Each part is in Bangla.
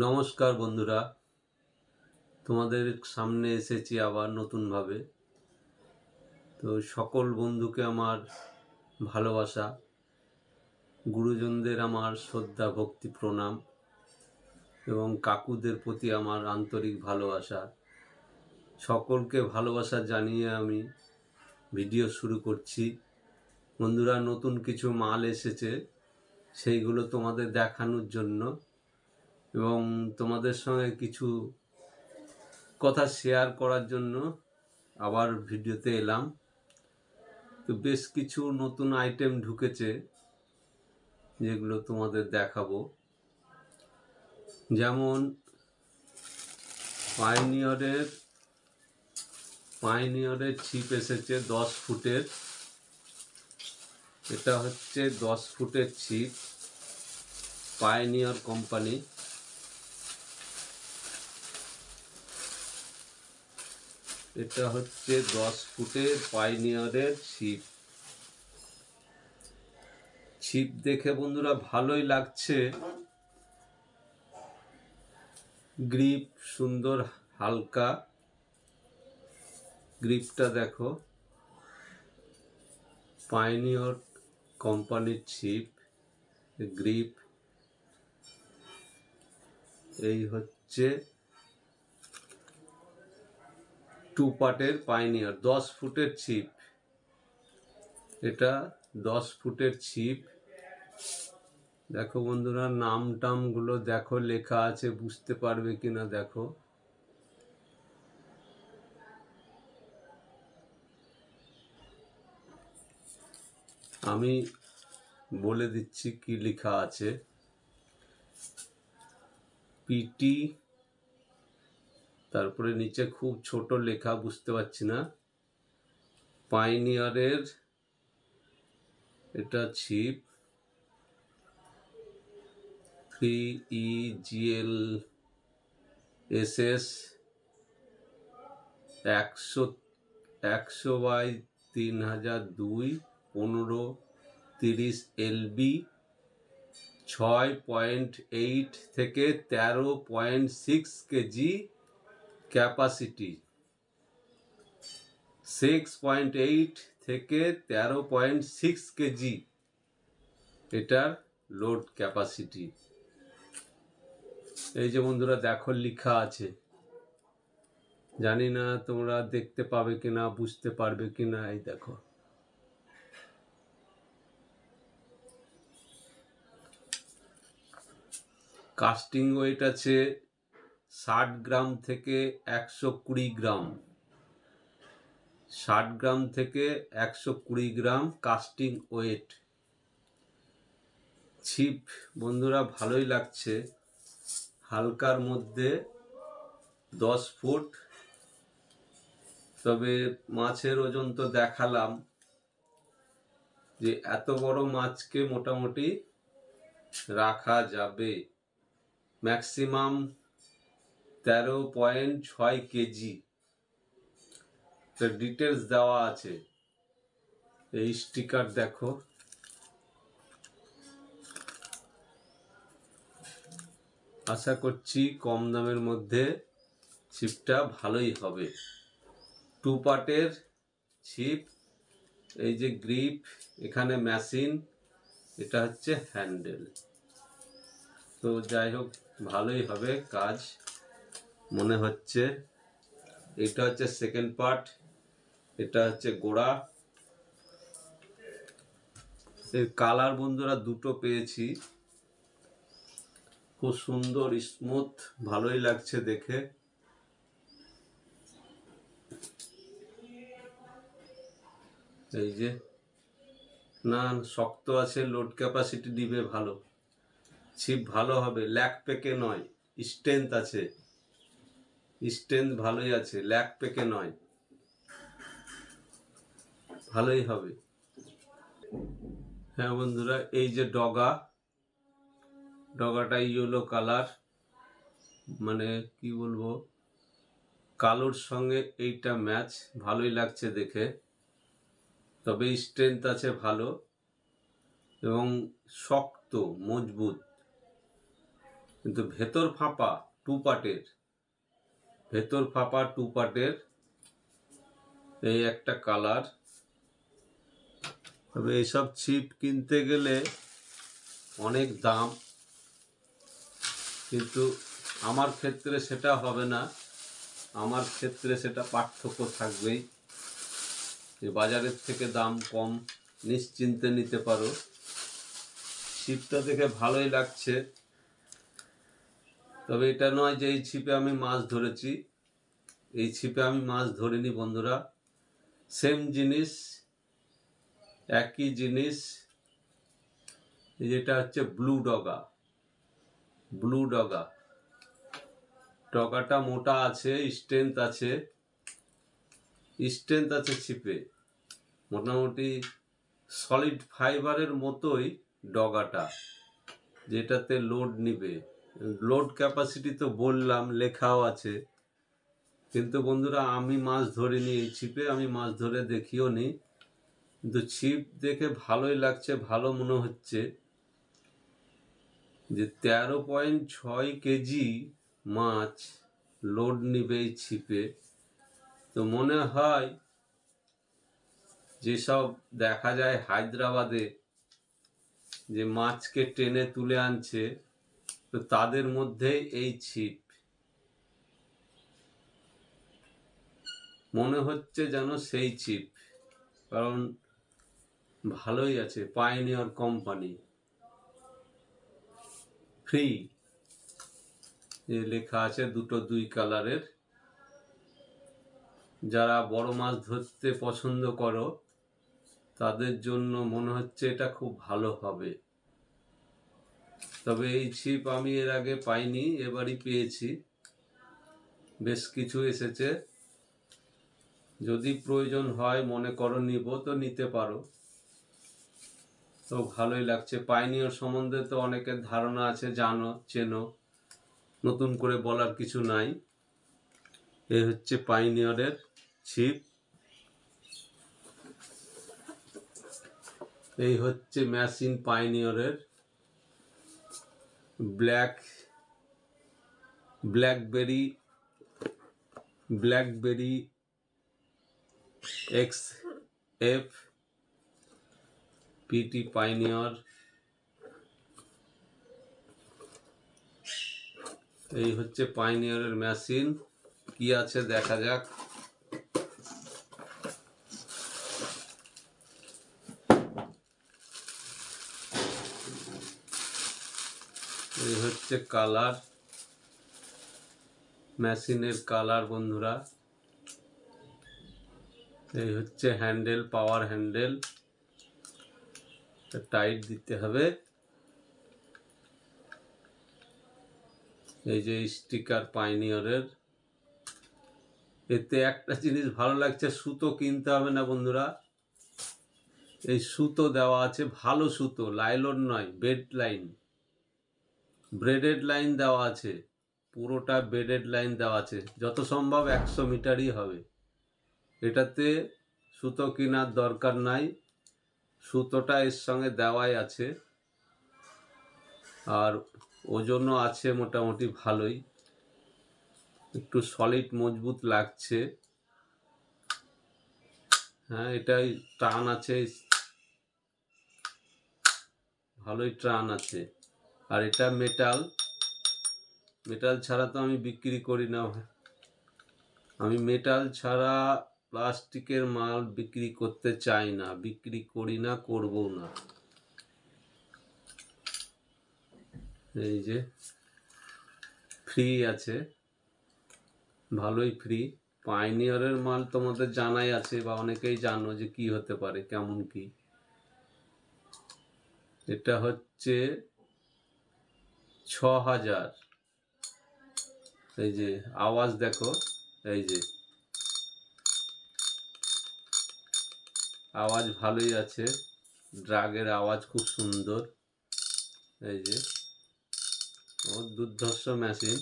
নমস্কার বন্ধুরা, তোমাদের সামনে এসেছি আবার নতুনভাবে। তো সকল বন্ধুকে আমার ভালোবাসা, গুরুজনদের আমার শ্রদ্ধা ভক্তি প্রণাম এবং কাকুদের প্রতি আমার আন্তরিক ভালোবাসা। সকলকে ভালোবাসা জানিয়ে আমি ভিডিও শুরু করছি। বন্ধুরা, নতুন কিছু মাল এসেছে, সেইগুলো তোমাদের দেখানোর জন্য এবং তোমাদের সঙ্গে কিছু কথা শেয়ার করার জন্য আবার ভিডিওতে এলাম। তো বেশ কিছু নতুন আইটেম ঢুকেছে যেগুলো তোমাদের দেখাবো। যেমন পাইনিয়রের ছিপ এসেছে 10 ফুটের। এটা হচ্ছে 10 ফুটের ছিপ, পাইনিয়র কোম্পানি। এটা হচ্ছে 10 ফুটের পাইনিয়রের ছিপ। ছিপ দেখে বন্ধুরা ভালোই লাগছে, গ্রিপ সুন্দর হালকা, গ্রিপটা দেখো। পাইনিয়র কোম্পানির ছিপ, গ্রিপ। এই হচ্ছে 2 পার্টের পাইনিয়র 10 ফুটের ছিপ। এটা 10 ফুটের ছিপ। দেখো বন্ধুরা, নাম টামগুলো দেখো, লেখা আছে, বুঝতে পারবে কিনা দেখো। আমি বলে দিচ্ছি কি লেখা আছে। পিটি, তারপরে নিচে খুব ছোট লেখা, বুঝতে পারছি না। পাইনিয়রের এটা ছিপ, 3EGLSS 100 বাই 3002 1530 LB, 6.8 থেকে 13.6 কেজি ক্যাপাসিটি। 6.8 থেকে 13.6 কেজি এটার লোড ক্যাপাসিটি। এই যে বন্ধুরা দেখো, লেখা আছে। জানি না তোমরা দেখতে পাবে কিনা, বুঝতে পারবে কিনা। এই দেখো, কাস্টিং ওয়েট আছে 60 গ্রাম থেকে 120 গ্রাম। 60 গ্রাম থেকে 120 গ্রাম কাস্টিং ওয়েট। ছিপ বন্ধুরা ভালোই লাগছে, হালকার মধ্যে, 10 ফুট। তবে মাছের ওজন তো দেখালাম, যে এত বড় মাছকে মোটামুটি রাখা যাবে, ম্যাক্সিমাম 13.6 কেজি। ডিটেলস দেওয়া আছে, এই স্টিকার দেখো। আশা করছি কম দামের মধ্যে ছিপটা ভালোই হবে। 2 পার্টের ছিপ। এই যে গ্রিপ, এখানে মেশিন, এটা হচ্ছে হ্যান্ডেল। তো যাই হোক, ভালোই হবে কাজ মনে হচ্ছে। এটা হচ্ছে সেকেন্ড পার্ট, এটা হচ্ছে গোড়া। এর কালার বন্ধুরা দুটো পেয়েছি, খুব সুন্দর স্মুথ, ভালোই লাগছে দেখে। এই যে, না শক্ত আছে, লোড ক্যাপাসিটি দিবে ভালো, ছিপ ভালো হবে, ল্যাক পেকে নয়, স্ট্রেংথ আছে, স্ট্রেংথ ভালোই আছে, ল্যাক পেকে নয়, ভালোই হবে। হ্যাঁ বন্ধুরা, এই যে ডগাটা ইয়েলো কালার, মানে কি বলবো, কালোর সঙ্গে এইটা ম্যাচ, ভালোই লাগছে দেখে। তবে স্ট্রেংথ আছে ভালো এবং শক্ত মজবুত। কিন্তু ভেতর ফাঁপা টু পার্টের এই একটা কালার। তবে এইসব ছিপ কিনতে গেলে অনেক দাম, কিন্তু আমার ক্ষেত্রে সেটা হবে না। আমার ক্ষেত্রে সেটা পার্থক্য থাকবেই, যে বাজারের থেকে দাম কম, নিশ্চিন্তে নিতে পারো। ছিপটা দেখে ভালোই লাগছে, তবে এটা নয় যে এই ছিপে আমি মাছ ধরেছি। এই ছিপে আমি মাছ ধরিনি বন্ধুরা। সেম জিনিস, একই জিনিস। যেটা হচ্ছে ব্লু ডগা। ডগাটা মোটা আছে, স্ট্রেংথ আছে ছিপে। মোটামুটি সলিড ফাইবারের মতোই ডগাটা, যেটাতে লোড নিবে। লোড ক্যাপাসিটি তো বললাম, লেখাও আছে। কিন্তু বন্ধুরা আমি মাছ ধরিনি এই ছিপে, আমি মাছ ধরে দেখিও নি, কিন্তু ছিপ দেখে ভালোই লাগছে, ভালো মনে হচ্ছে যে 13.6 কেজি মাছ লোড নিবে এই ছিপে। তো মনে হয় যেসব দেখা যায় হায়দ্রাবাদে যে মাছকে টেনে তুলে আনছে, তো তাদের মধ্যে এই ছিপ মনে হচ্ছে যেন সেই ছিপ, কারণ ভালোই আছে। পাইনিয়র কোম্পানি, ফ্রি যে লেখা আছে, দুটো 2 কালারের। যারা বড় মাছ ধরতে পছন্দ করো তাদের জন্য মনে হচ্ছে এটা খুব ভালো হবে। তবে এই ছিপ আমি এর আগে পাইনি, এবারই পেয়েছি। বেশ কিছু এসেছে, যদি প্রয়োজন হয় মনে করো নিব, তো নিতে পারো। তো ভালোই লাগছে। পাইনিয়র সম্বন্ধে তো অনেকের ধারণা আছে, জানো, চেনো, নতুন করে বলার কিছু নাই। এই হচ্ছে পাইনিয়রের ছিপ। এই হচ্ছে মেশিন পাইনিয়রের ব্ল্যাকবেরি XF PT পাইনিয়র। এই হচ্ছে পাইনিয়রের মেশিন। কি আছে দেখা যাক। এই হচ্ছে কালার, মেশিনের কালার বন্ধুরা। এই হচ্ছে হ্যান্ডেল, পাওয়ার হ্যান্ডেল, টাইট দিতে হবে। এই যে স্টিকার পাইনিয়রের। এতে একটা জিনিস ভালো লাগছে, সুতো কিনতে হবে না বন্ধুরা। এই সুতো দেওয়া আছে, ভালো সুতো, লাইলন নয়, ব্রেডেড লাইন দেওয়া আছে। পুরোটা ব্রেডেড লাইন দেওয়া আছে, যত সম্ভব 100 মিটারই হবে। এটাতে সুতো কেনার দরকার নাই, সুতোটা এর সঙ্গে দেওয়াই আছে। আর ওজনও আছে মোটামুটি ভালোই, একটু সলিড মজবুত লাগছে। হ্যাঁ, এটাই টান আছে, ভালোই টান আছে। আর এটা মেটাল ছাড়া তো আমি বিক্রি করি না। আমি মেটাল ছাড়া প্লাস্টিকের মাল বিক্রি করতে চাই না, বিক্রি করি না, করবো না। এই যে ফ্রি আছে, ভালোই ফ্রি। পাইনিয়রের মাল তোমাদের জানাই আছে, বা অনেকেই জানো যে কি হতে পারে, কেমন কি। এটা হচ্ছে 6000। এই যে আওয়াজ দেখো, এই যে আওয়াজ ভালোই আছে, ড্রাগের আওয়াজ খুব সুন্দর। এই যে ও দুর্ধর্ষ মেশিন,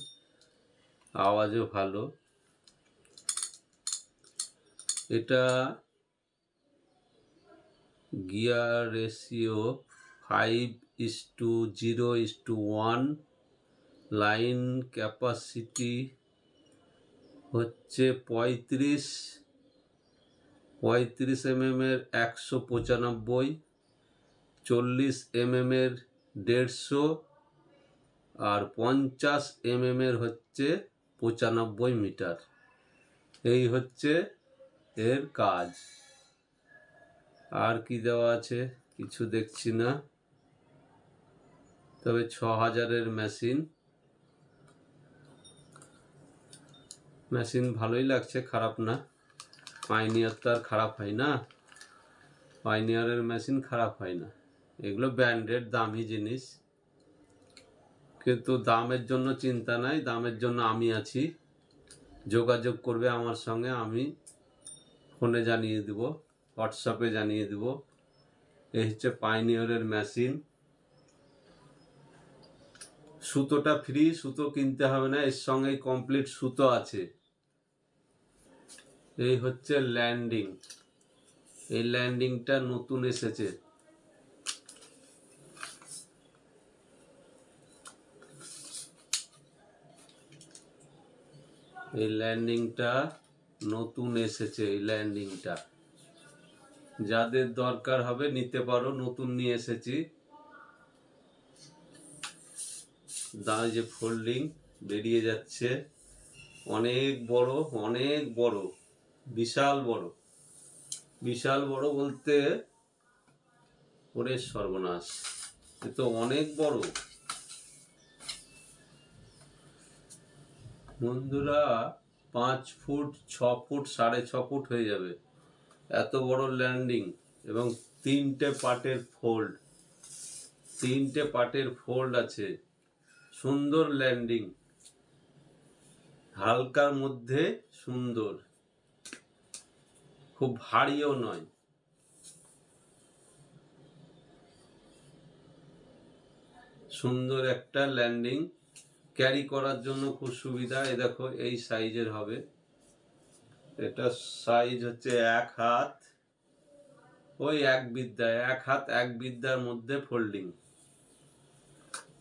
আওয়াজও ভালো। এটা গিয়ার রেশিও 5:0:1, লাইন ক্যাপাসিটি হচ্ছে 35 mm এর 195, 40 mm এর 150, আর 50 mm এর হচ্ছে 95 মিটার। এই হচ্ছে এর কাজ। আর কি দেওয়া আছে কিছু দেখছি না, তবে 6000-এর মেশিন ভালোই লাগছে, খারাপ না। পাইনিয়ার তো আর খারাপ হয় না, পাইনিয়ারের মেশিন খারাপ হয় না, এগুলো ব্র্যান্ডেড দামি জিনিস। কিন্তু দামের জন্য চিন্তা নাই, দামের জন্য আমি আছি, যোগাযোগ করবে আমার সঙ্গে, আমি ফোনে জানিয়ে দেব, হোয়াটসঅ্যাপে জানিয়ে দেব। এই হচ্ছে পাইনিয়ারের মেশিন। সুতোটা ফ্রি, সুতো কিনতে হবে না, এর সঙ্গে কমপ্লিট সুতো আছে। এই হচ্ছে ল্যান্ডিং, এই ল্যান্ডিংটা নতুন এসেছে। এই ল্যান্ডিংটা নতুন এসেছে, এই ল্যান্ডিংটা যাদের দরকার হবে নিতে পারো, নতুন নিয়ে এসেছি। দাঁড়ে যে ফোল্ডিং বেরিয়ে যাচ্ছে, অনেক বড়, অনেক বড়, বিশাল বড়। বিশাল বড় বলতে ওরে সর্বনাশ, এ তো অনেক বড় বন্ধুরা, 5 ফুট 6 ফুট 6.5 ফুট হয়ে যাবে, এত বড় ল্যান্ডিং। এবং 3টে পার্টের ফোল্ড, 3টে পার্টের ফোল্ড আছে। সুন্দর ল্যান্ডিং, হালকার মধ্যে সুন্দর, খুব ভারীও নয়। সুন্দর একটা ল্যান্ডিং, ক্যারি করার জন্য খুব সুবিধা। এ দেখো এই সাইজের হবে, এটা সাইজ হচ্ছে 1 হাত, ওই 1 বিদ্যা, 1 হাত 1 বিদ্যার মধ্যে ফোল্ডিং।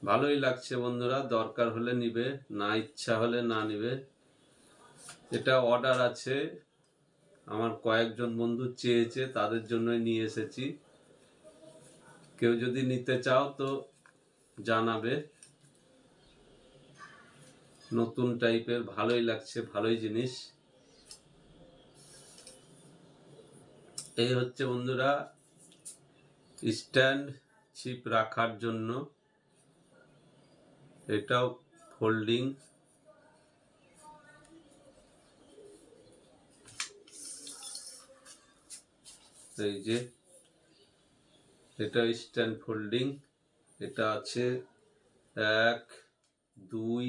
ভালোই লাগছে বন্ধুরা, দরকার হলে নিবে, না ইচ্ছা হলে না নিবে। এটা অর্ডার আছে, আমার কয়েকজন বন্ধু চেয়েছে, তাদের জন্যই নিয়ে এসেছি। কেউ যদি নিতে চাও তো জানাবে। নতুন টাইপের, ভালোই লাগছে, ভালোই জিনিস। এই হচ্ছে বন্ধুরা স্ট্যান্ড ছিপ রাখার জন্য, এটাও ফোল্ডিং। এই যে এটা স্ট্যান্ড ফোল্ডিং, এটা আছে 1 2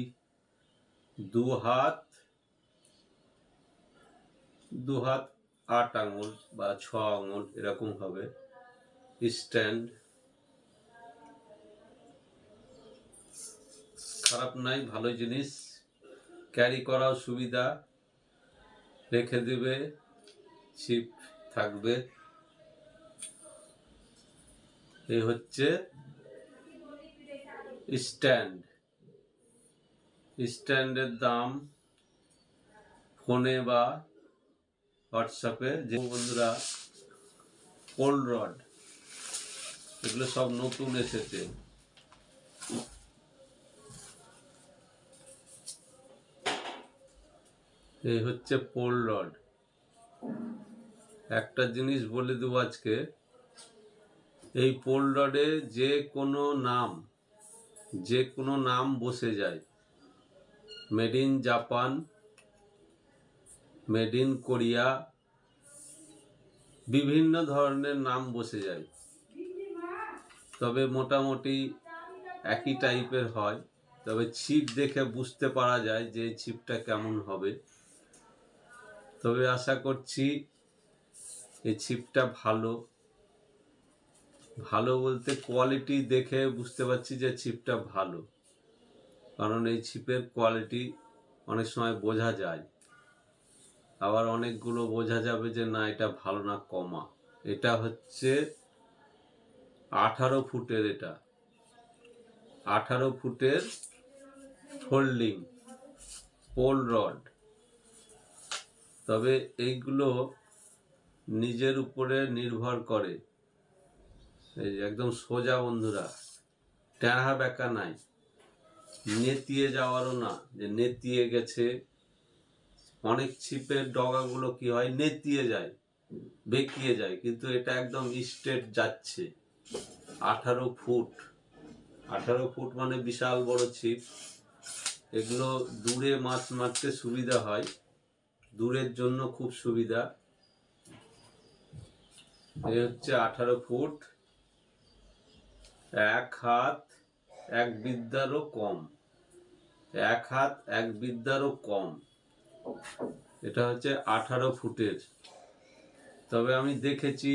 2 হাত, 2 হাত 8 আঙুল বা 6 আঙুল এরকম হবে স্ট্যান্ড। খারাপ নাই, ভালো জিনিস, ক্যারি করাও সুবিধা, রেখে দেবে, ছিপ থাকবে। এই হচ্ছে স্ট্যান্ড। স্ট্যান্ডের দাম ফোনে বা হোয়াটসঅ্যাপে। যে বন্ধুরা পোল রড, এগুলো সব নতুন এসেছে। এই হচ্ছে পোল রড। একটা জিনিস বলে দেবো আজকে, এই পোল রডে যে কোনো নাম বসে যায়। Made in Japan, made in Korea, বিভিন্ন ধরনের নাম বসে যায়, তবে মোটামুটি একই টাইপের হয়। তবে ছিপ দেখে বুঝতে পারা যায় যে ছিপটা কেমন হবে। তবে আশা করছি এই ছিপটা ভালো, ভালো বলতে কোয়ালিটি দেখে বুঝতে পারছি যে ছিপটা ভালো, কারণ এই ছিপের কোয়ালিটি অনেক সময় বোঝা যায়। আবার অনেকগুলো বোঝা যাবে যে না এটা ভালো না, কমা। এটা হচ্ছে 18 ফুটের, এটা 18 ফুটের ফোল্ডিং, পোল রড। তবে এইগুলো নিজের উপরে নির্ভর করে। এই যে একদম সোজা বন্ধুরা, ট্যাড়া বেঁকা নাই, নেতিয়ে যাওয়ারও না যে নেতিয়ে গেছে। অনেক ছিপের ডগাগুলো কি হয়, নেতিয়ে যায়, বেঁকিয়ে যায়, কিন্তু এটা একদম স্ট্রেট যাচ্ছে। 18 ফুট, 18 ফুট মানে বিশাল বড় ছিপ। এগুলো দূরে মাছ মারতে সুবিধা হয়, দূরের জন্য খুব সুবিধা। এই হচ্ছে 18 ফুট, 1 হাত 1 বিদ্যারও কম, 1 হাত 1 বিদ্যারও কম। এটা হচ্ছে 18 ফুটের। তবে আমি দেখেছি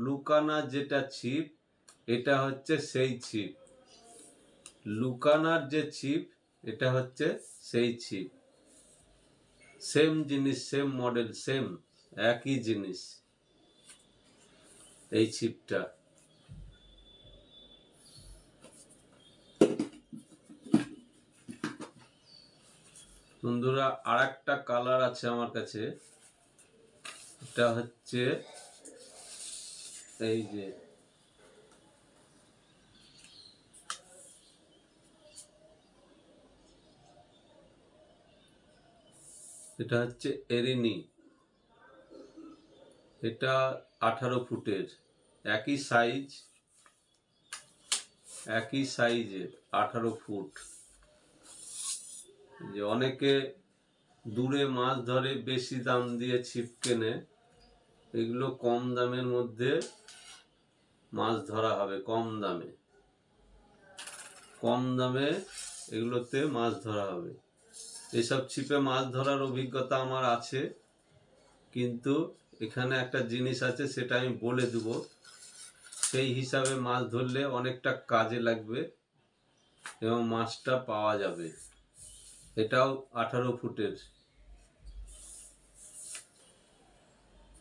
লুকানা যেটা ছিপ, এটা হচ্ছে সেই ছিপ। লুকানার যে ছিপ, এটা হচ্ছে সেই ছিপ। সেম জিনিস, সেম মডেল, সেম একই জিনিস এই ছিপটা। বন্ধুরা, আর একটা কালার আছে আমার কাছে, এটা হচ্ছে এই যে এটা হচ্ছে এরিনি। এটা 18 ফুটের, একই সাইজ, একই সাইজের 18 ফুট। যে অনেকে দূরে মাছ ধরে বেশি দাম দিয়ে ছিপ কেনে, এগুলো কম দামের মধ্যে মাছ ধরা হবে, কম দামে, কম দামে এগুলোতে মাছ ধরা হবে। এইসব ছিপে মাছ ধরার অভিজ্ঞতা আমার আছে, কিন্তু এখানে একটা জিনিস আছে, সেটা আমি বলে দেব। সেই হিসাবে মাছ ধরলে অনেকটা কাজে লাগবে এবং মাছটা পাওয়া যাবে। এটাও 18 ফুটের,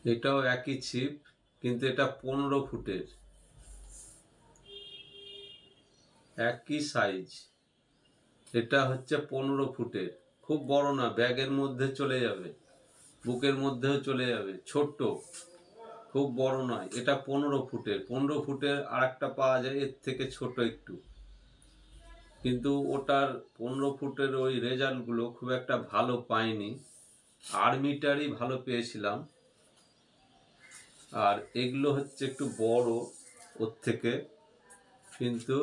এটাও একই ছিপ, কিন্তু এটা 15 ফুটের, একই সাইজ। এটা হচ্ছে 15 ফুটের, খুব বড় না, ব্যাগের মধ্যে চলে যাবে, বুকের মধ্যেও চলে যাবে, ছোট্ট, খুব বড় নয়। এটা 15 ফুটের। 15 ফুটের আর একটা পাওয়া যায় এর থেকে ছোট একটু, কিন্তু ওটার 15 ফুটের ওই রেজাল্টগুলো খুব একটা ভালো পাইনি, আর্মিটারই ভালো পেয়েছিলাম। আর এগুলো হচ্ছে একটু বড় ওর থেকে, কিন্তু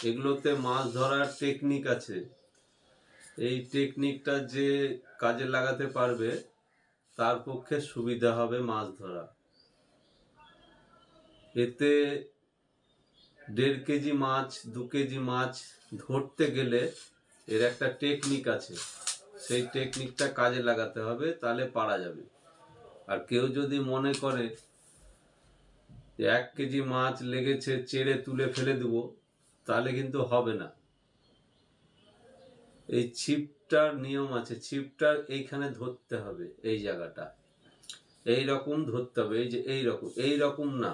এগুলোতে মাছ ধরার টেকনিক আছে। এই টেকনিকটা যে কাজে লাগাতে পারবে তার পক্ষে সুবিধা হবে মাছ ধরা। এতে 1.5 কেজি মাছ, 2 কেজি মাছ ধরতে গেলে এর একটা টেকনিক আছে, সেই টেকনিকটা কাজে লাগাতে হবে, তাহলে পারা যাবে। আর কেউ যদি মনে করে 1 কেজি মাছ লেগেছে, চেড়ে তুলে ফেলে দেব, তাহলে কিন্তু হবে না। এই ছিপটার নিয়ম আছে, ছিপটার এইখানে ধরতে হবে, এই জায়গাটা এই রকম ধরতে হবে, এই যে এই রকম, এই রকম না,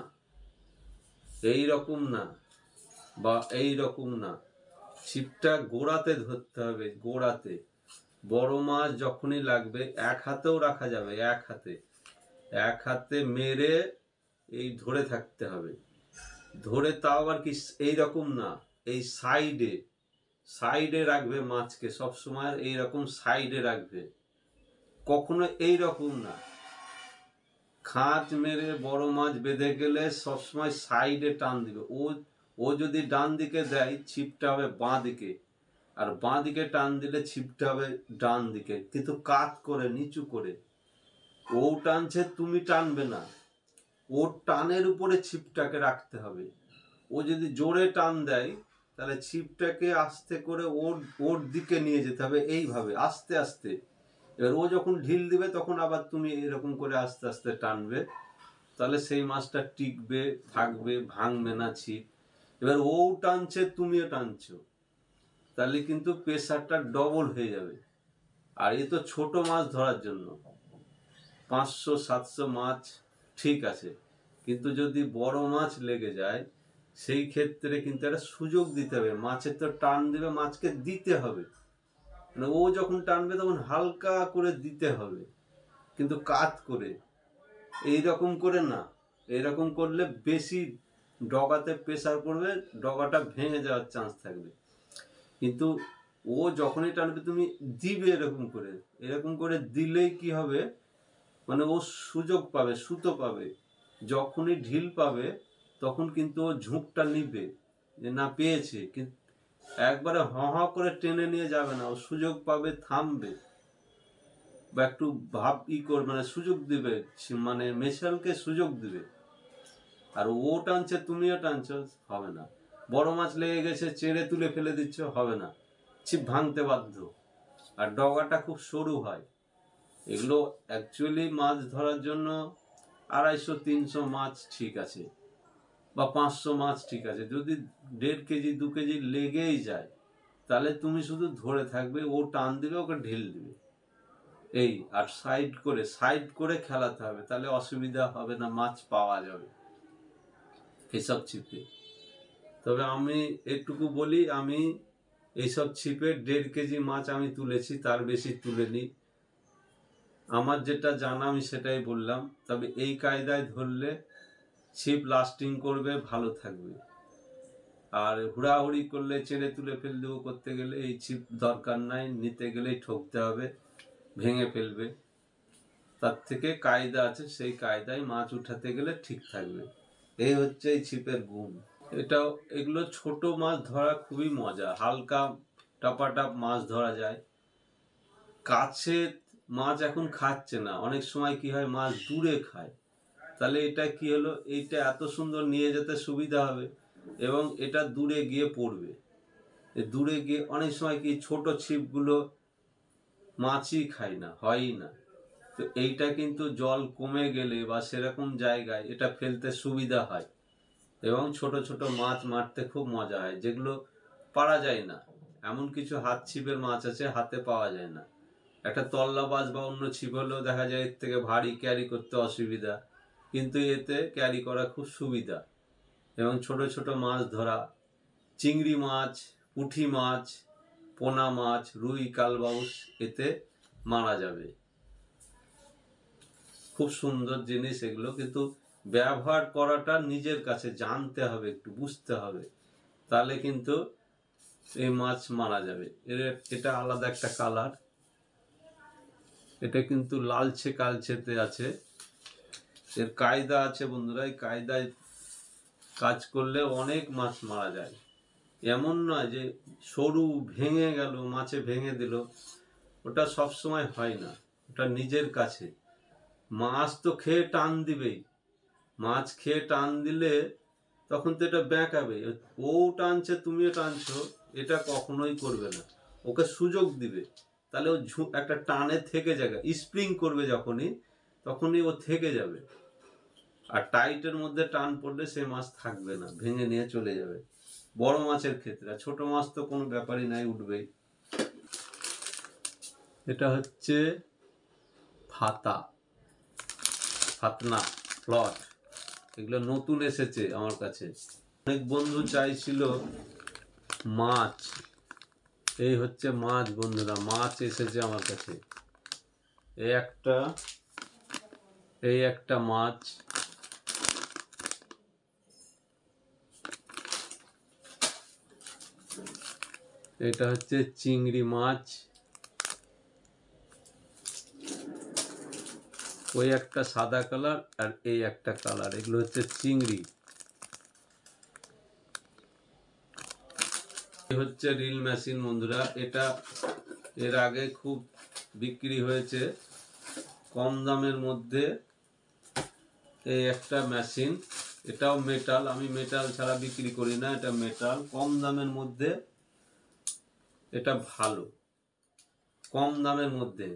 এই রকম না, বা এই রকম না, ছিপটা গোড়াতে ধরতে হবে, গোড়াতে। বড় মাছ যখনই লাগবে, 1 হাতেও রাখা যাবে, 1 হাতে, 1 হাতে মেরে এই ধরে থাকতে হবে। ধরে তাও আবার কি এই রকম না, এই সাইডে, সাইডে রাখবে মাছকে, সবসময় এইরকম সাইডে রাখবে, কখনো এই রকম না। খাঁচ মেরে বড় মাছ বেঁধে গেলে সবসময় সাইডে টান দিবে। ও যদি ডান দিকে দেয়, ছিপটা হবে বাঁ দিকে, আর বাঁ দিকে টান দিলে ছিপটা হবে ডান দিকে, কিন্তু কাত করে, নিচু করে। ও টানছে, তুমি টানবে না, ওর টানের উপরে ছিপটাকে রাখতে হবে। ও যদি জোরে টান দেয়, তাহলে ছিপটাকে আস্তে করে ওর দিকে নিয়ে যেতে হবে, এইভাবে আস্তে আস্তে। এবার ও যখন ঢিল দিবে, তখন আবার তুমি এরকম করে আস্তে আস্তে টানবে, তাহলে সেই মাছটা টিকবে, থাকবে, ভাঙবে না ছিপ। এবার ও টানছে, তুমিও টানছো, তাহলে কিন্তু প্রেসারটা ডবল হয়ে যাবে। আর এ তো ছোট মাছ ধরার জন্য, 500-700 মাছ ঠিক আছে, কিন্তু যদি বড় মাছ লেগে যায়, সেই ক্ষেত্রে কিন্তু একটা সুযোগ দিতে হবে। মাছের তো টান দেবে, মাছকে দিতে হবে, মানে ও যখন টানবে তখন হালকা করে দিতে হবে, কিন্তু কাত করে, এইরকম করে না। এরকম করলে বেশি ডগাতে প্রেসার পড়বে, ডগাটা ভেঙে যাওয়ার চান্স থাকবে। কিন্তু ও যখনই টানবে তুমি দিবে এরকম করে দিলেই কি হবে, মানে ও সুযোগ পাবে, সুতো পাবে। যখনই ঢিল পাবে তখন কিন্তু ও ঝুঁকটা নিবে যে না পেয়েছে, কিন্তু একবারে করে টেনে নিয়ে যাবে না, ও সুযোগ পাবে, থামবে বা একটু মানে সুযোগ দিবে, মানে মেশালকে সুযোগ দিবে। আর ও টানছে তুমিও টানছো, হবে না। বড় মাছ লেগে গেছে চেড়ে তুলে ফেলে দিচ্ছ, হবে না, ছিপ ভাঙতে বাধ্য। আর ডগাটা খুব সরু হয়। এগুলো অ্যাকচুয়ালি মাছ ধরার জন্য 250-300 মাছ ঠিক আছে, বা 500 মাছ ঠিক আছে। যদি 1.5 কেজি 2 কেজি লেগেই যায় তাহলে তুমি শুধু ধরে থাকবে, ও টান দিবে, ওকে ঢিল দিবে, এই। আর সাইড করে খেলাতে হবে, তাহলে অসুবিধা হবে না, মাছ পাওয়া যাবে এসব ছিপে। তবে আমি একটুকু বলি, আমি এইসব ছিপে 1.5 কেজি মাছ আমি তুলেছি, তার বেশি তুলিনি। আমার যেটা জানা আমি সেটাই বললাম। তবে এই কায়দায় ধরলে ছিপ লাস্টিং করবে, ভালো থাকবে। আর হুড়াহুড়ি করলে চেড়ে তুলে ফেল দেবো করতে গেলে এই ছিপ দরকার নাই, নিতে গেলেই ঠকতে হবে, ভেঙে ফেলবে। তার থেকে কায়দা আছে, সেই কায়দায় মাছ উঠাতে গেলে ঠিক থাকবে। এই হচ্ছে এই ছিপের গুণ। এগুলো ছোট মাছ ধরা খুবই মজা, হালকা টাপাটাপ মাছ ধরা যায়। কাছে মাছ এখন খাচ্ছে না, অনেক সময় কি হয় মাছ দূরে খায়, তাহলে এটা কি হলো, এইটা এত সুন্দর নিয়ে যেতে সুবিধা হবে এবং এটা দূরে গিয়ে পড়বে। দূরে গিয়ে অনেক সময় কি ছোট ছিপগুলো মাছই খায় না, হয়ই না। তো এইটা কিন্তু জল কমে গেলে বা সেরকম জায়গায় এটা ফেলতে সুবিধা হয় এবং ছোট ছোট মাছ মারতে খুব মজা হয়, যেগুলো পারা যায় না। এমন কিছু হাত ছিপের মাছ আছে হাতে পাওয়া যায় না। একটা তল্লাবাজ বা অন্য ছিপ হলেও দেখা যায় এর থেকে ভারী, ক্যারি করতে অসুবিধা, কিন্তু এতে ক্যারি করা খুব সুবিধা। এবং ছোট ছোট মাছ ধরা, চিংড়ি মাছ, পুঁটি মাছ, পোনা মাছ, রুই, কালবাউস এতে মারা যাবে। খুব সুন্দর জিনিস এগুলো, কিন্তু ব্যবহার করাটা নিজের কাছে জানতে হবে, একটু বুঝতে হবে, তাহলে কিন্তু এই মাছ মারা যাবে। এটা আলাদা একটা কালার, এটা কিন্তু লালচে কালচেতে আছে। এর কায়দা আছে বন্ধুরা, এই কায়দায় কাজ করলে অনেক মাছ মারা যায়। এমন নয় যে সরু ভেঙে গেল, মাছে ভেঙে দিল, ওটা সব সময় হয় না। ওটা নিজের কাছে। মাছ তো খেয়ে টান দিবেই, মাছ খেয়ে টান দিলে তখন তো এটা বেঁকাবে, ও টানছে তুমিও টানছো, এটা কখনোই করবে না। ওকে সুযোগ দিবে, তাহলে ও একটা টানে থেকে যাবে, স্প্রিং করবে যখনই, তখনই ও থেকে যাবে। আর টাইটের মধ্যে টান পড়লে সে মাছ থাকবে না, ভেঙে নিয়ে চলে যাবে। বড় মাছের ক্ষেত্রে, ছোট মাছ তো কোনো ব্যাপারই নাই, উঠবেই। এটা হচ্ছে ফাতনা প্লট, এগুলো নতুন এসেছে আমার কাছে। অনেক বন্ধু চাইছিল মাছ, এই হচ্ছে মাছ বন্ধুরা, মাছ এসেছে আমার কাছে। এই একটা মাছ, এটা হচ্ছে চিংড়ি মাছ, ওই একটা সাদা কালার আর এই একটা কালার, এগুলো হচ্ছে চিংড়ি। হচ্ছে রিল মেশিন বন্ধুরা, এটা এর আগে খুব বিক্রি হয়েছে কম দামের মধ্যে। এই একটা মেশিন, এটাও মেটাল, আমি মেটাল ছাড়া বিক্রি করি না, এটা মেটাল, কম দামের মধ্যে। এটা ভালো, কম দামের মধ্যে,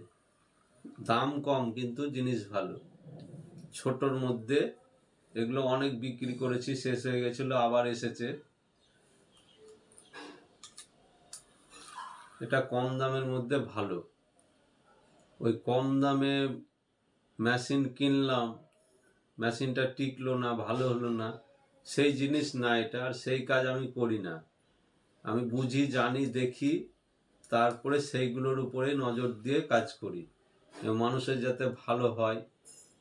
দাম কম কিন্তু জিনিস ভালো। ছোটর মধ্যে এগুলো অনেক বিক্রি করেছি, শেষ হয়ে গেছিল, আবার এসেছে। এটা কম দামের মধ্যে ভালো। ওই কম দামে মেশিন কিনলাম, মেশিনটা টিকলো না, ভালো হলো না, সেই জিনিস না এটা, আর সেই কাজ আমি করি না। আমি বুঝি, জানি, দেখি, তারপরে সেইগুলোর উপরে নজর দিয়ে কাজ করি। মানুষের যাতে ভালো হয়,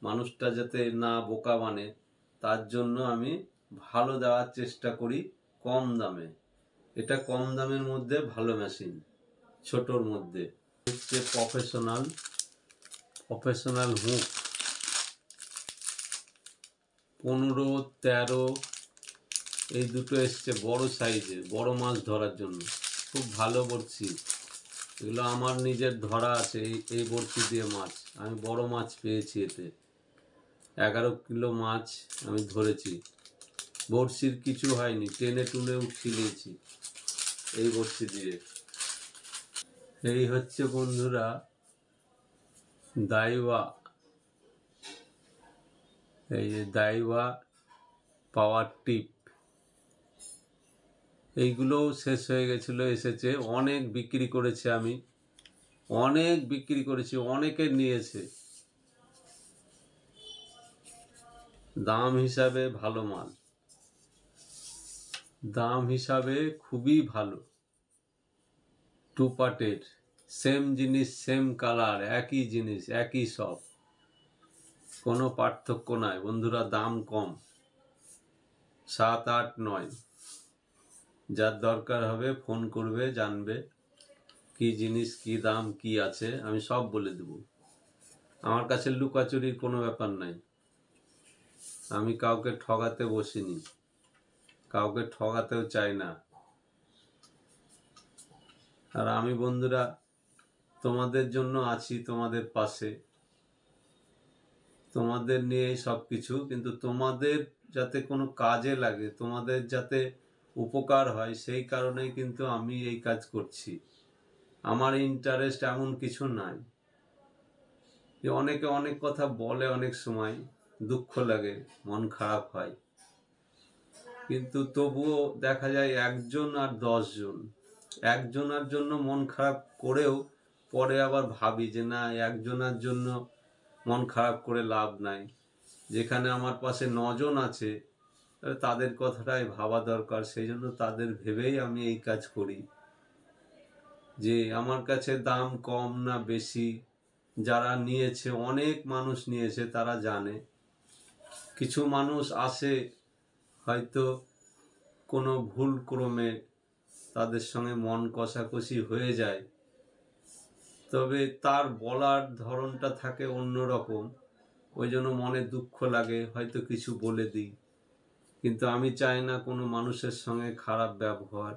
মানুষটা যাতে না বোকা মানে, তার জন্য আমি ভালো দেওয়ার চেষ্টা করি কম দামে। এটা কম দামের মধ্যে ভালো মেশিন, ছোটোর মধ্যে হচ্ছে প্রফেশনাল হুক 15, 13 এই দুটো এসছে বড় সাইজের, বড় মাছ ধরার জন্য। খুব ভালো বড়শি এগুলো, আমার নিজের ধরা আছে এই বড়শি দিয়ে মাছ। আমি বড় মাছ পেয়েছি এতে, 11 কিলো মাছ আমি ধরেছি। বড়শির কিছু হয়নি, টেনে টুনে উঠিয়ে নিয়েছি এই বড়শি দিয়ে। এই হচ্ছে বন্ধুরা দাইওয়া, এই যে দাইওয়া পাওয়ার টিপ। এইগুলোও শেষ হয়ে গেছিলো, এসেছে অনেক, বিক্রি করেছে আমি, অনেক বিক্রি করেছি, অনেকে নিয়েছে। দাম হিসাবে ভালো মাল, দাম হিসাবে খুবই ভালো। 2 পার্টের, সেম জিনিস, সেম কালার, একই জিনিস, একই সব, কোনো পার্থক্য নাই বন্ধুরা। দাম কম, 7, 8, 9। যার দরকার হবে ফোন করবে, জানবে কি জিনিস, কি দাম, কি আছে, আমি সব বলে দেব। আমার কাছে লুকাচুরির কোনো ব্যাপার নাই। আমি কাউকে ঠগাতে বসিনি, কাউকে ঠগাতেও চাই না। আর আমি বন্ধুরা তোমাদের জন্য আছি, তোমাদের পাশে, তোমাদের নিয়েই সব কিছু। কিন্তু তোমাদের যাতে কোনো কাজে লাগে, তোমাদের যাতে উপকার হয়, সেই কারণেই কিন্তু আমি এই কাজ করছি। আমার ইন্টারেস্ট এমন কিছু নাই। যে অনেকে অনেক কথা বলে, অনেক সময় দুঃখ লাগে, মন খারাপ হয়, কিন্তু তবুও দেখা যায় 1জন আর 10জন, একজনের জন্য মন খারাপ করেও পরে আবার ভাবি যে না, একজনের জন্য মন খারাপ করে লাভ নাই। যেখানে আমার পাশে 9জন আছে, তাদের কথাটাই ভাবা দরকার। সেই জন্য তাদের ভেবেই আমি এই কাজ করি। যে আমার কাছে দাম কম না বেশি, যারা নিয়েছে, অনেক মানুষ নিয়েছে, তারা জানে। কিছু মানুষ আসে, হয়তো কোনো ভুল ক্রমে তাদের সঙ্গে মন কষাকষি হয়ে যায়, তবে তার বলার ধরনটা থাকে অন্যরকম, ওই জন্য মনে দুঃখ লাগে, হয়তো কিছু বলে দিই। কিন্তু আমি চাই না কোনো মানুষের সঙ্গে খারাপ ব্যবহার,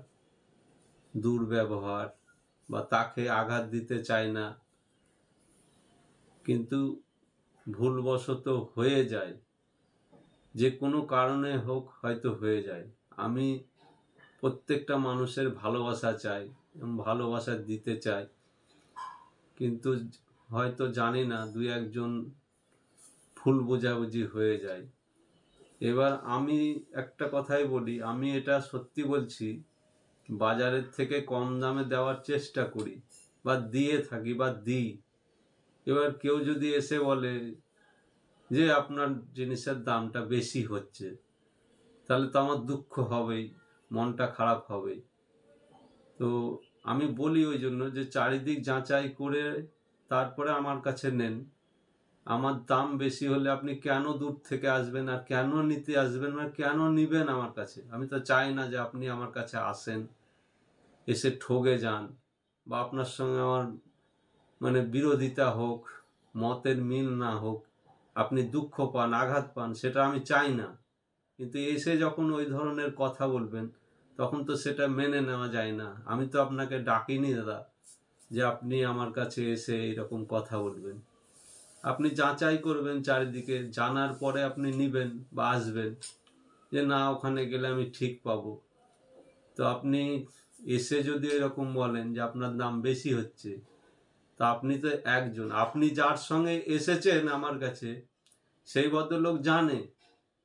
দুর্ব্যবহার, বা তাকে আঘাত দিতে চাই না। কিন্তু ভুলবশত হয়ে যায়, যে কোনো কারণে হোক, হয়তো হয়ে যায়। আমি প্রত্যেকটা মানুষের ভালোবাসা চাই এবং ভালোবাসা দিতে চাই, কিন্তু হয়তো জানি না, 2-1জন ভুল বোঝাবুঝি হয়ে যায়। এবার আমি একটা কথাই বলি, আমি এটা সত্যি বলছি, বাজারের থেকে কম দামে দেওয়ার চেষ্টা করি, বা দিয়ে থাকি, বা দিই। এবার কেউ যদি এসে বলে যে আপনার জিনিসের দামটা বেশি হচ্ছে, তাহলে তো আমার দুঃখ হবেই, মনটা খারাপ হবেই। তো আমি বলি ওই জন্য যে চারিদিক যাচাই করে তারপরে আমার কাছে নেন। আমার দাম বেশি হলে আপনি কেন দূর থেকে আসবেন, আর কেন নিতে আসবেন, আর কেন নিবেন আমার কাছে? আমি তো চাই না যে আপনি আমার কাছে আসেন, এসে ঠগে যান, বা আপনার সঙ্গে আমার মানে বিরোধিতা হোক, মতের মিল না হোক, আপনি দুঃখ পান, আঘাত পান, সেটা আমি চাই না। কিন্তু এসে যখন ওই ধরনের কথা বলবেন, তখন তো সেটা মেনে নেওয়া যায় না। আমি তো আপনাকে ডাকিনি দাদা যে আপনি আমার কাছে এসে এইরকম কথা বলবেন। আপনি যাচাই করবেন চারিদিকে, জানার পরে আপনি নিবেন বা আসবেন, যে না, ওখানে গেলে আমি ঠিক পাবো। তো আপনি এসে যদি এরকম বলেন যে আপনার দাম বেশি হচ্ছে, তা আপনি তো একজন, আপনি যার সঙ্গে এসেছেন আমার কাছে, সেই ভদ্রলোক জানে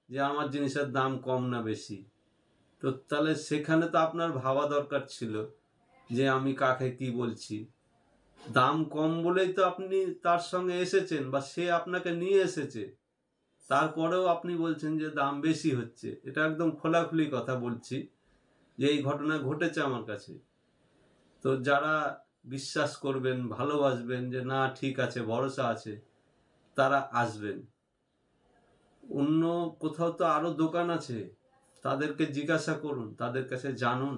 যে আমার জিনিসের দাম কম না বেশি। তো তাহলে সেখানে তো আপনার ভাবা দরকার ছিল যে আমি কাকে কি বলছি। দাম কম বলেই তো আপনি তার সঙ্গে এসেছেন, বা সে আপনাকে নিয়ে এসেছে। তারপরেও আপনি বলছেন যে দাম বেশি হচ্ছে। এটা একদম খোলাখুলি কথা বলছি যে এই ঘটনা ঘটেছে আমার কাছে। তো যারা বিশ্বাস করবেন, ভালোবাসবেন যে না ঠিক আছে, ভরসা আছে, তারা আসবেন। অন্য কোথাও তো আরো দোকান আছে, তাদেরকে জিজ্ঞাসা করুন, তাদের কাছে জানুন।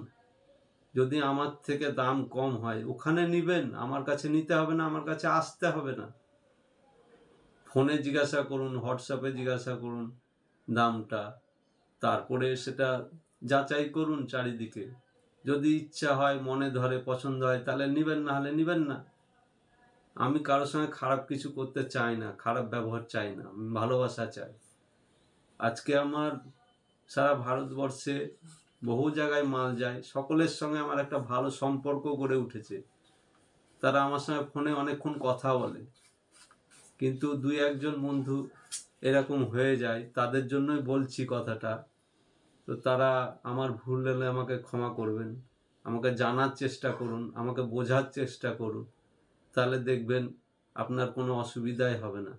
যদি আমার থেকে দাম কম হয় ওখানে নিবেন, আমার কাছে নিতে হবে না, আমার কাছে আসতে হবে না। ফোনে জিজ্ঞাসা করুন, হোয়াটসঅ্যাপে জিজ্ঞাসা করুন দামটা, তারপরে সেটা যাচাই করুন চারিদিকে। যদি ইচ্ছা হয়, মনে ধরে, পছন্দ হয়, তাহলে নিবেন, না হলে নিবেন না। আমি কারোর সঙ্গে খারাপ কিছু করতে চাই না, খারাপ ব্যবহার চাই না, আমি ভালোবাসা চাই। আজকে আমার সারা ভারতবর্ষে বহু জায়গায় মাল যায়, সকলের সঙ্গে আমার একটা ভালো সম্পর্ক গড়ে উঠেছে। তারা আমার সঙ্গে ফোনে অনেকক্ষণ কথা বলে। কিন্তু দুই একজন বন্ধু এরকম হয়ে যায়, তাদের জন্যই বলছি কথাটা। তো তারা আমার ভুল হলে আমাকে ক্ষমা করবেন, আমাকে জানার চেষ্টা করুন, আমাকে বোঝার চেষ্টা করুন, তাহলে দেখবেন আপনার কোনো অসুবিধাই হবে না।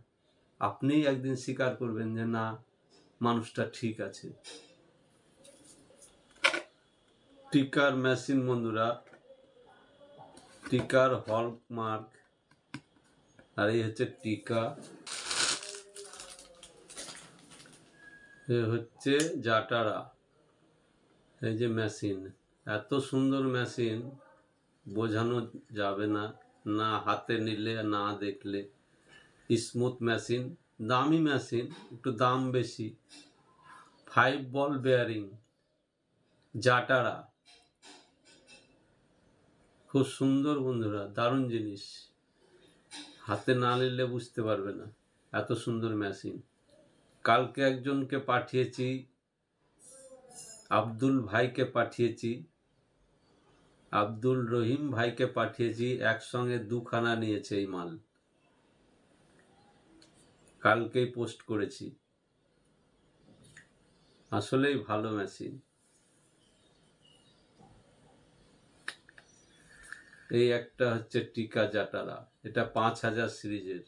আপনিই একদিন স্বীকার করবেন যে না, মানুষটা ঠিক আছে। টিকার মেশিন বন্ধুরা, টিকার হলমার্ক, আর এই হচ্ছে টিকা, এ হচ্ছে জাটারা। এই যে মেশিন, এত সুন্দর মেশিন বোঝানো যাবে না, না হাতে নিলে, না দেখলে। স্মুথ মেশিন, দামি মেশিন, একটু দাম বেশি। 5 বল বেয়ারিং, জাটারা, খুব সুন্দর বন্ধুরা, দারুণ জিনিস। হাতে না নিলে বুঝতে পারবে না, এত সুন্দর মেশিন। কালকে একজনকে পাঠিয়েছি, আব্দুল ভাইকে পাঠিয়েছি, আব্দুল রহিম ভাইকে পাঠিয়েছি, একসঙ্গে 2খানা নিয়েছে এই মাল। কালকেই পোস্ট করেছি। আসলেই ভালো মেশিন। এই একটা হচ্ছে টিকা জাটারা, এটা 5000 সিরিজের।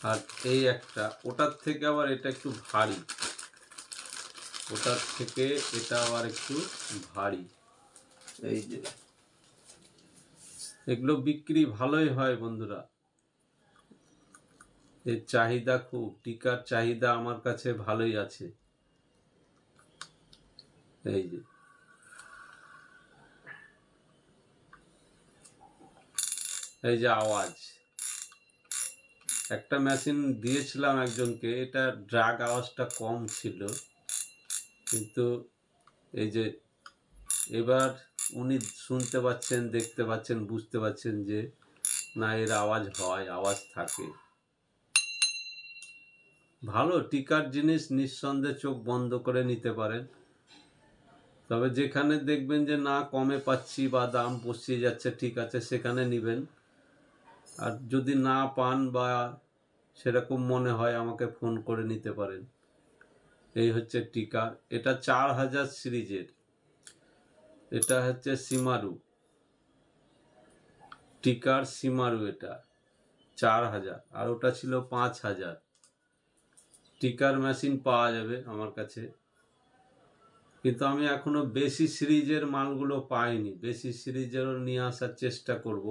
আর এই একটা, ওটার থেকে আবার এটা একটু ভারী, ওটার থেকে এটা আবার একটু ভারী। এই যে এগুলো বিক্রি ভালোই হয় বন্ধুরা, এর চাহিদা খুব, টিকার চাহিদা আমার কাছে ভালোই আছে। এই যে এই যে আওয়াজ, একটা মেশিন দিয়েছিলাম একজনকে, এটা ড্রাগ আওয়াজটা কম ছিল, কিন্তু এই যে এবার উনি শুনতে পাচ্ছেন, দেখতে পাচ্ছেন, বুঝতে পাচ্ছেন যে না, এর আওয়াজ হয়, আওয়াজ থাকে। ভালো টিকার জিনিস নিঃসন্দেহে চোখ বন্ধ করে নিতে পারেন। তবে যেখানে দেখবেন যে না কমে পাচ্ছি বা দাম পড়ছে যাচ্ছে, ঠিক আছে, সেখানে নেবেন। আর যদি না পান বা সেরকম মনে হয়, আমাকে ফোন করে নিতে পারেন। এই হচ্ছে টিকা, এটা 4000 সিরিজের। এটা হচ্ছে সিমারু, টিকার সিমারু, এটা 4000, আর ওটা ছিল 5000। টিকার মেশিন পাওয়া যাবে আমার কাছে, কিন্তু আমি এখনো বেশি সিরিজের মালগুলো পাইনি। বেশি সিরিজেরও নিয়ে আসার চেষ্টা করব।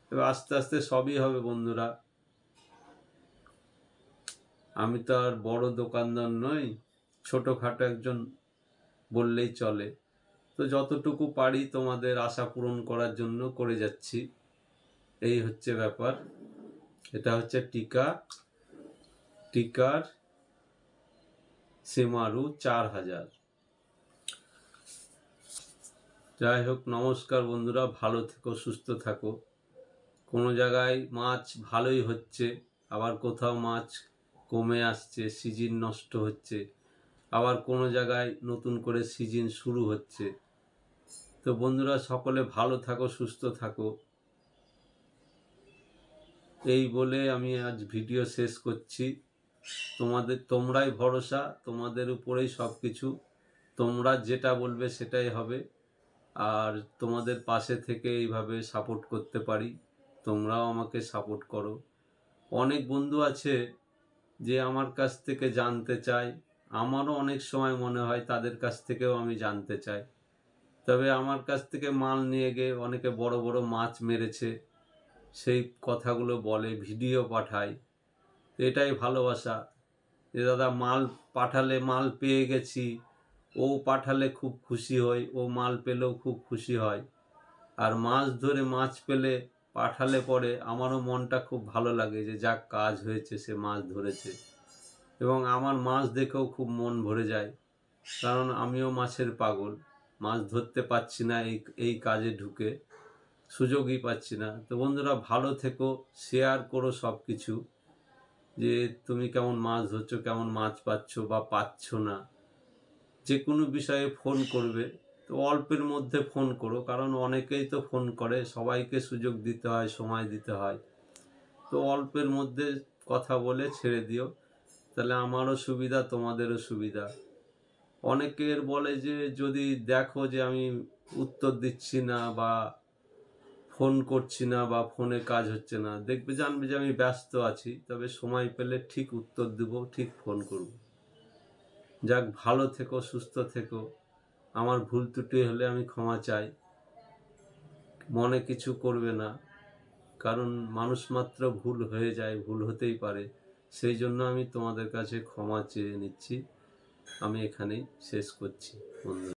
তবে আস্তে আস্তে সবই হবে বন্ধুরা। আমি তো আর বড় দোকানদার নই, ছোটোখাটো একজন বললেই চলে। তো যতটুকু পারি তোমাদের আশা পূরণ করার জন্য করে যাচ্ছি। এই হচ্ছে ব্যাপার। এটা হচ্ছে টিকা, টিকার সিমারু 4000। যাই হোক, নমস্কার বন্ধুরা, ভালো থেকো, সুস্থ থাকো। কোনো জায়গায় মাছ ভালোই হচ্ছে, আবার কোথাও মাছ কমে আসছে, সিজন নষ্ট হচ্ছে, আবার কোনো জায়গায় নতুন করে সিজন শুরু হচ্ছে। তো বন্ধুরা, সকলে ভালো থাকো, সুস্থ থাকো। এই বলে আমি আজ ভিডিও শেষ করছি। তোমরাই ভরসা, তোমাদের উপরেই সব কিছু। তোমরা যেটা বলবে সেটাই হবে। আর তোমাদের পাশে থেকে এইভাবে সাপোর্ট করতে পারি, তোমরাও আমাকে সাপোর্ট করো। অনেক বন্ধু আছে যে আমার কাছ থেকে জানতে চায়, আমারও অনেক সময় মনে হয় তাদের কাছ থেকেও আমি জানতে চাই। তবে আমার কাছ থেকে মাল নিয়ে গিয়ে অনেকে বড় বড় মাছ মেরেছে, সেই কথাগুলো বলে, ভিডিও পাঠায়। তো এটাই ভালোবাসা, যে দাদা মাল পাঠালে, মাল পেয়ে গেছি, ও পাঠালে খুব খুশি হয়, ও মাল পেলেও খুব খুশি হয়। আর মাছ ধরে মাছ পেলে পাঠালে পরে আমারও মনটা খুব ভালো লাগে, যে যাক কাজ হয়েছে, সে মাছ ধরেছে। এবং আমার মাছ দেখেও খুব মন ভরে যায়, কারণ আমিও মাছের পাগল। মাছ ধরতে পারছি না, এই কাজে ঢুকে সুযোগই পাচ্ছি না। তো বন্ধুরা, ভালো থেকো, শেয়ার করো সব কিছু, যে তুমি কেমন মাছ ধরছো, কেমন মাছ পাচ্ছ বা পাচ্ছ না। যে কোনো বিষয়ে ফোন করবে, তো অল্পের মধ্যে ফোন করো, কারণ অনেকেই তো ফোন করে, সবাইকে সুযোগ দিতে হয়, সময় দিতে হয়। তো অল্পের মধ্যে কথা বলে ছেড়ে দিও, তাহলে আমারও সুবিধা, তোমাদেরও সুবিধা। অনেকের বলে যে যদি দেখো যে আমি উত্তর দিচ্ছি না বা ফোন করছি না বা ফোনে কাজ হচ্ছে না, দেখবে, জানবে যে আমি ব্যস্ত আছি, তবে সময় পেলে ঠিক উত্তর দেবো, ঠিক ফোন করব। যাক, ভালো থেকো, সুস্থ থেকো। আমার ভুল ত্রুটি হলে আমি ক্ষমা চাই, মনে কিছু করবে না, কারণ মানুষ মাত্র ভুল হয়ে যায়, ভুল হতেই পারে। সেই জন্য আমি তোমাদের কাছে ক্ষমা চেয়ে নিচ্ছি। আমি এখানেই শেষ করছি বন্ধু।